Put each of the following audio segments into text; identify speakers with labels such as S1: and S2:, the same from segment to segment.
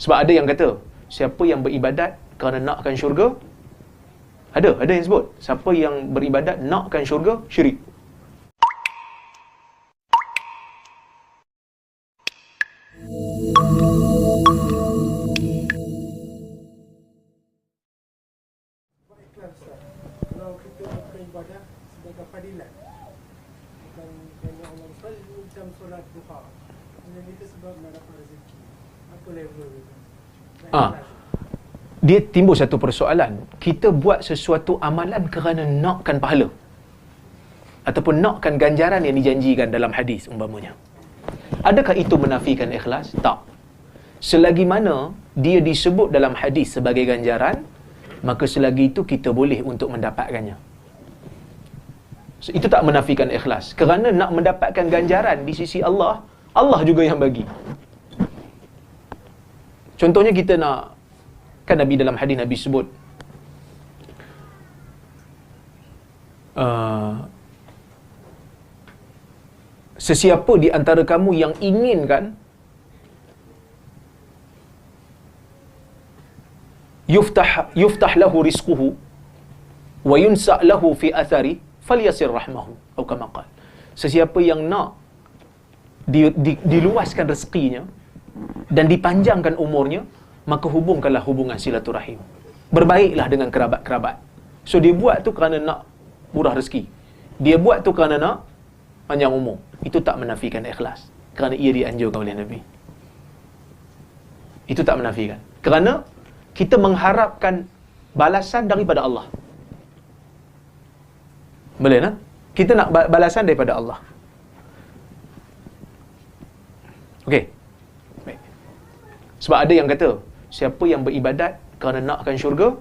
S1: Sebab ada yang kata, siapa yang beribadat kerana nakkan syurga, ada yang sebut, siapa yang beribadat nakkan syurga, syirik.
S2: Kalau kita beribadah sebagai fadilat, bukan kerana Allah SWT, macam solat duha, yang kita sebab nak dapat rezeki, apa level itu?
S1: Dia timbul satu persoalan. Kita buat sesuatu amalan kerana nakkan pahala ataupun nakkan ganjaran yang dijanjikan dalam hadis umpamanya. Adakah itu menafikan ikhlas? Tak. Selagi mana dia disebut dalam hadis sebagai ganjaran, maka selagi itu kita boleh untuk mendapatkannya. So, itu tak menafikan ikhlas. Kerana nak mendapatkan ganjaran di sisi Allah, Allah juga yang bagi. Contohnya kita nak, kan Nabi dalam hadis Nabi sebut, sesiapa di antara kamu yang inginkan yuftah lahu rizquhu wa yunsa' lahu fi athari falyasir rahmahu atau kama qala. Sesiapa yang nak diluaskan rezekinya dan dipanjangkan umurnya, maka hubungkanlah hubungan silaturahim. Berbaiklah dengan kerabat-kerabat. So dia buat tu kerana nak murah rezeki. Dia buat tu kerana nak panjang umur. Itu tak menafikan ikhlas, kerana ia dianjurkan oleh Nabi. Itu tak menafikan. Kerana kita mengharapkan balasan daripada Allah. Boleh tak? Kita nak balasan daripada Allah. Okey. Baik. Sebab ada yang kata, siapa yang beribadat kerana nakkan syurga,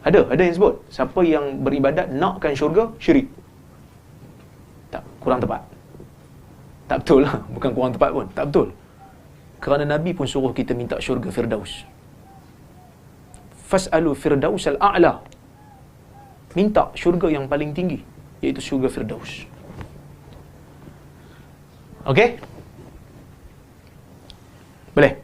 S1: ada yang sebut, siapa yang beribadat nakkan syurga, syirik. Tak, kurang tepat. Tak betul lah. Bukan kurang tepat pun. Tak betul. Kerana Nabi pun suruh kita minta syurga Firdaus. Fas'alu Firdaus al-a'la. Minta syurga yang paling tinggi, iaitu syurga Firdaus. Okey? Boleh?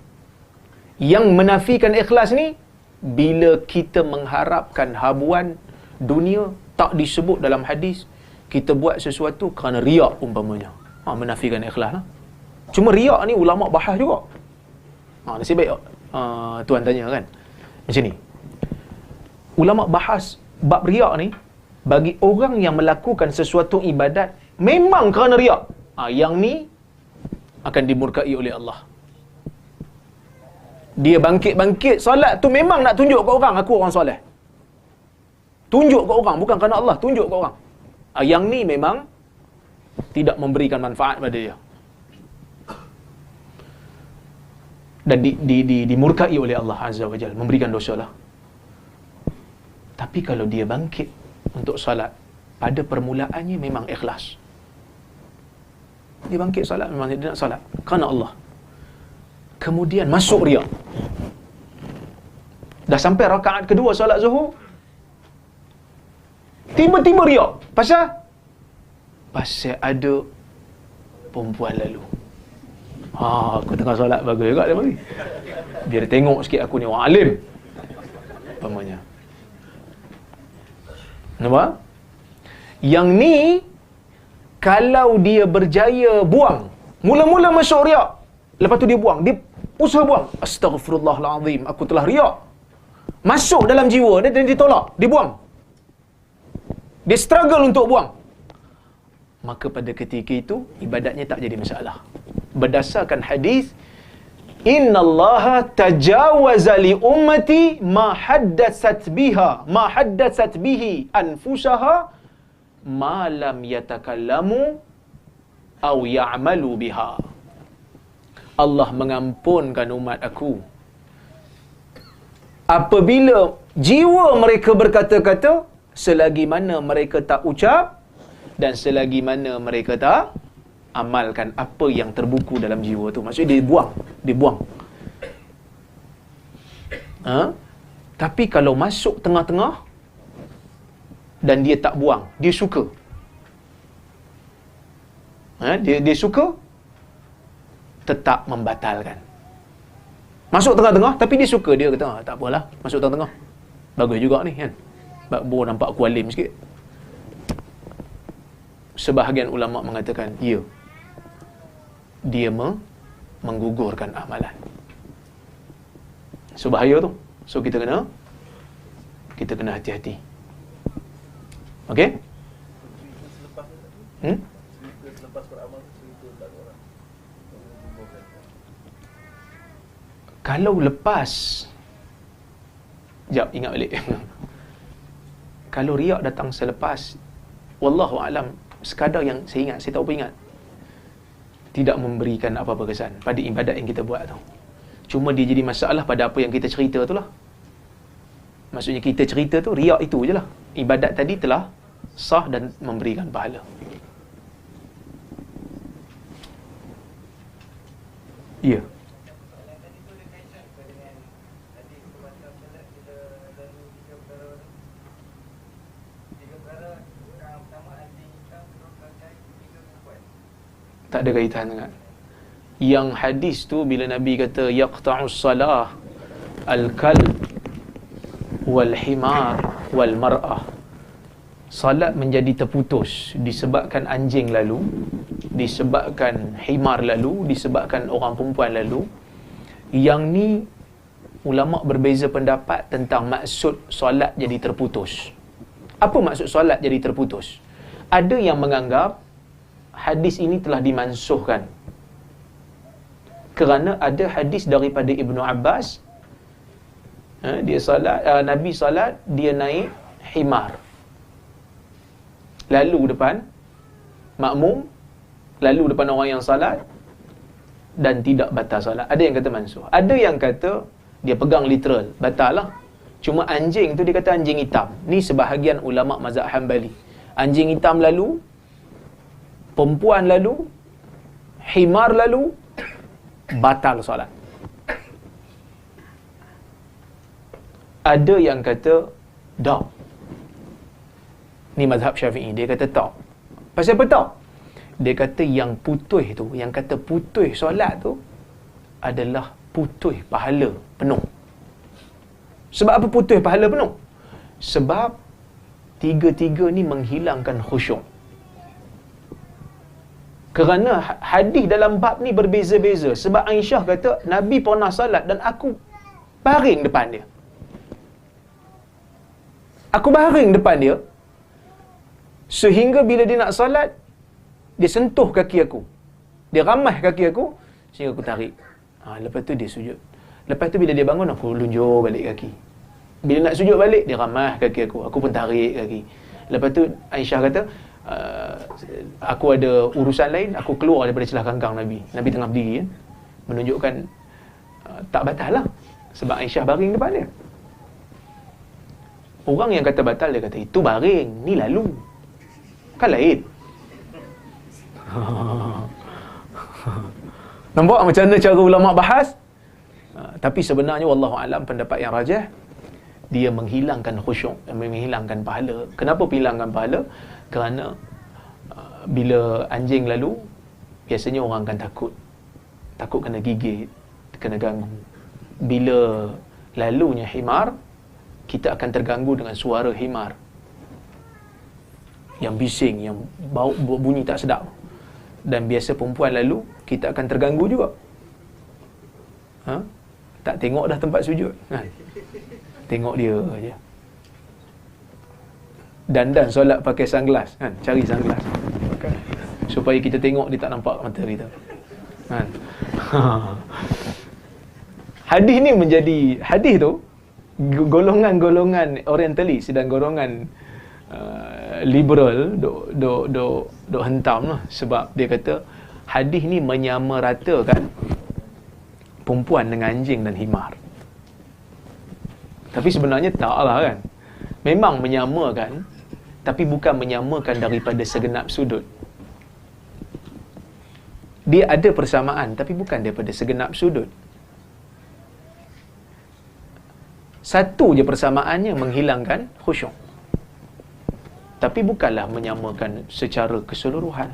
S1: Yang menafikan ikhlas ni, bila kita mengharapkan habuan dunia, tak disebut dalam hadis, kita buat sesuatu kerana riak umpamanya. Menafikan ikhlas lah. Cuma riak ni ulama bahas juga. Nasib baik tuan tanya kan. Macam ni. Ulama bahas bab riak ni, bagi orang yang melakukan sesuatu ibadat memang kerana riak, yang ni akan dimurkai oleh Allah. Dia bangkit-bangkit solat tu memang nak tunjuk ke orang, aku orang soleh. Tunjuk ke orang, bukan kerana Allah, tunjuk ke orang. Yang ni memang tidak memberikan manfaat pada dia. Dan dimurkai oleh Allah Azza wa Jalla, memberikan dosa lah. Tapi kalau dia bangkit untuk salat, pada permulaannya memang ikhlas. Dia bangkit salat, memang dia nak salat kerana Allah. Kemudian masuk riak. Dah sampai rakaat kedua salat Zuhur, tiba-tiba riak. Pasal ada perempuan lalu. Aku tengah solat, bagus juga dia bagi. Biar dia tengok sikit aku ni orang alim. Umpamanya. Nampak? Yang ni, kalau dia berjaya buang, mula-mula masuk riak, lepas tu dia buang, dia usaha buang. Astaghfirullahalazim, aku telah riak. Masuk dalam jiwa dia dan ditolak, dia buang. Dia struggle untuk buang. Maka pada ketika itu, ibadatnya tak jadi masalah. Berdasarkan hadis, innallaha tajawaza li ummati ma haddatsat bihi anfusaha ma lam yatakallamu aw ya'malu biha. Allah mengampunkan umat aku apabila jiwa mereka berkata-kata, selagi mana mereka tak ucap dan selagi mana mereka tak amalkan apa yang terbuku dalam jiwa tu. Maksudnya dia buang. Tapi kalau masuk tengah-tengah dan dia tak buang, dia suka. Dia suka, tetap membatalkan. Masuk tengah-tengah, tapi dia suka. Dia kata, tak apalah, masuk tengah-tengah. Bagus juga ni kan. Baru nampak aku alim sikit. Sebahagian ulama' mengatakan, ya, dia menggugurkan amalan. So bahaya tu. So kita kena hati-hati. Okey? Kalau lepas, jap, ingat balik. Kalau riak datang selepas, wallahu alam, sekadar yang saya ingat, saya tak apa ingat, tidak memberikan apa-apa kesan pada ibadat yang kita buat tu. Cuma dia jadi masalah pada apa yang kita cerita tu lah. Maksudnya kita cerita tu, riak itu je lah. Ibadat tadi telah sah dan memberikan pahala. Ya. Tak ada kaitan dengan yang hadis tu bila Nabi kata yaqta'us salah al-kalb wal himar wal mar'ah, salat menjadi terputus disebabkan anjing lalu, disebabkan himar lalu, disebabkan orang perempuan lalu. Yang ni ulama' berbeza pendapat tentang maksud solat jadi terputus. Apa maksud solat jadi terputus? Ada yang menganggap hadis ini telah dimansuhkan kerana ada hadis daripada Ibnu Abbas, dia salat, Nabi salat, dia naik himar, lalu depan makmum, lalu depan orang yang salat, dan tidak batal salat. Ada yang kata mansuh, ada yang kata dia pegang literal, batal lah. Cuma anjing tu dia kata anjing hitam. Ni sebahagian ulama' mazhab Hanbali. Anjing hitam lalu, perempuan lalu, himar lalu, batal solat. Ada yang kata tak. Ni mazhab Syafi'i, dia kata tak. Pasal apa tak? Dia kata yang putus tu, yang kata putus solat tu adalah putus pahala penuh. Sebab apa putus pahala penuh? Sebab tiga-tiga ni menghilangkan khusyuk. Kerana hadis dalam bab ni berbeza-beza. Sebab Aisyah kata, Nabi pernah salat dan aku baring depan dia. Aku baring depan dia, sehingga bila dia nak salat, dia sentuh kaki aku. Dia ramah kaki aku, sehingga aku tarik. Lepas tu dia sujud. Lepas tu bila dia bangun, aku lunjur balik kaki. Bila nak sujud balik, dia ramah kaki aku. Aku pun tarik kaki. Lepas tu Aisyah kata, aku ada urusan lain, aku keluar daripada celah kangkang Nabi. Nabi tengah berdiri kan? Menunjukkan tak batal lah. Sebab Aisyah baring depan dia. Orang yang kata batal, dia kata itu baring, ni lalu, kan lain. Nampak macam mana cara ulama' bahas? Tapi sebenarnya wallahu alam, pendapat yang rajah, dia menghilangkan khusyuk, menghilangkan pahala. Kenapa menghilangkan pahala? Kerana bila anjing lalu, biasanya orang akan takut kena gigit, kena ganggu. Bila lalunya himar, kita akan terganggu dengan suara himar yang bising, yang bau bunyi tak sedap. Dan biasa perempuan lalu, kita akan terganggu juga. Tak tengok dah tempat sujud kan? Tengok dia je. Dandan solat pakai sunglass kan? Cari sunglass kan? Supaya kita tengok dia tak nampak mata kita kan? Hadis ni menjadi, hadis tu golongan-golongan orientalis dan golongan liberal dok hentam lah. Sebab dia kata hadis ni menyamaratakan perempuan dengan anjing dan himar. Tapi sebenarnya taklah kan. Memang menyamakan, tapi bukan menyamakan daripada segenap sudut. Dia ada persamaan, tapi bukan daripada segenap sudut. Satu je persamaannya, menghilangkan khusyuk. Tapi bukanlah menyamakan secara keseluruhan.